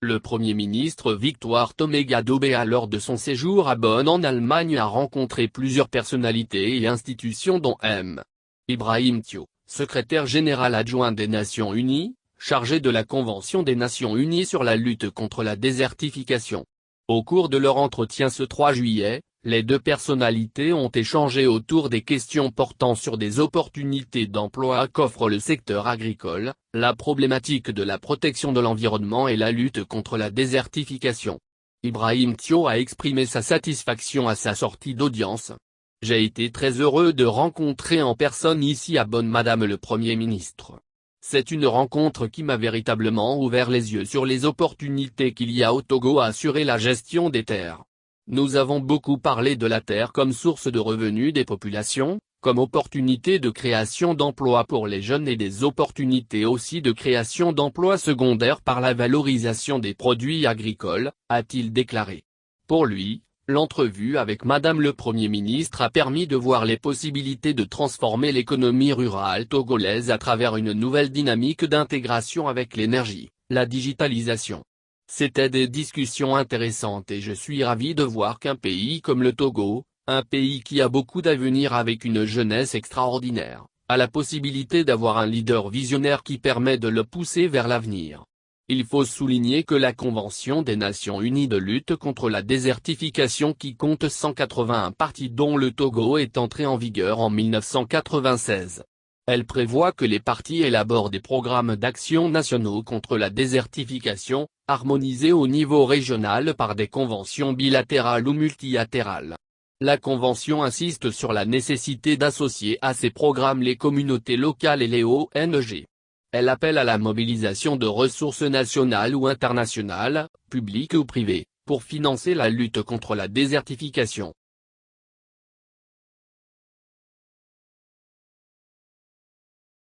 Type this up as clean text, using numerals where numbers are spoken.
Le Premier ministre Victoire Toméga-Dobéa lors de son séjour à Bonn en Allemagne a rencontré plusieurs personnalités et institutions dont M. Ibrahim Thiaw, secrétaire général adjoint des Nations Unies, chargé de la Convention des Nations Unies sur la lutte contre la désertification. Au cours de leur entretien ce 3 juillet, les deux personnalités ont échangé autour des questions portant sur des opportunités d'emploi qu'offre le secteur agricole, la problématique de la protection de l'environnement et la lutte contre la désertification. Ibrahim Thiaw a exprimé sa satisfaction à sa sortie d'audience. « J'ai été très heureux de rencontrer en personne ici à Bonn Madame le Premier ministre. C'est une rencontre qui m'a véritablement ouvert les yeux sur les opportunités qu'il y a au Togo à assurer la gestion des terres. Nous avons beaucoup parlé de la terre comme source de revenus des populations, comme opportunité de création d'emplois pour les jeunes et des opportunités aussi de création d'emplois secondaires par la valorisation des produits agricoles, a-t-il déclaré. Pour lui, l'entrevue avec Madame le Premier ministre a permis de voir les possibilités de transformer l'économie rurale togolaise à travers une nouvelle dynamique d'intégration avec l'énergie, la digitalisation. C'était des discussions intéressantes et je suis ravi de voir qu'un pays comme le Togo, un pays qui a beaucoup d'avenir avec une jeunesse extraordinaire, a la possibilité d'avoir un leader visionnaire qui permet de le pousser vers l'avenir. Il faut souligner que la Convention des Nations Unies de lutte contre la désertification qui compte 181 parties dont le Togo est entrée en vigueur en 1996. Elle prévoit que les parties élaborent des programmes d'action nationaux contre la désertification, harmonisés au niveau régional par des conventions bilatérales ou multilatérales. La Convention insiste sur la nécessité d'associer à ces programmes les communautés locales et les ONG. Elle appelle à la mobilisation de ressources nationales ou internationales, publiques ou privées, pour financer la lutte contre la désertification.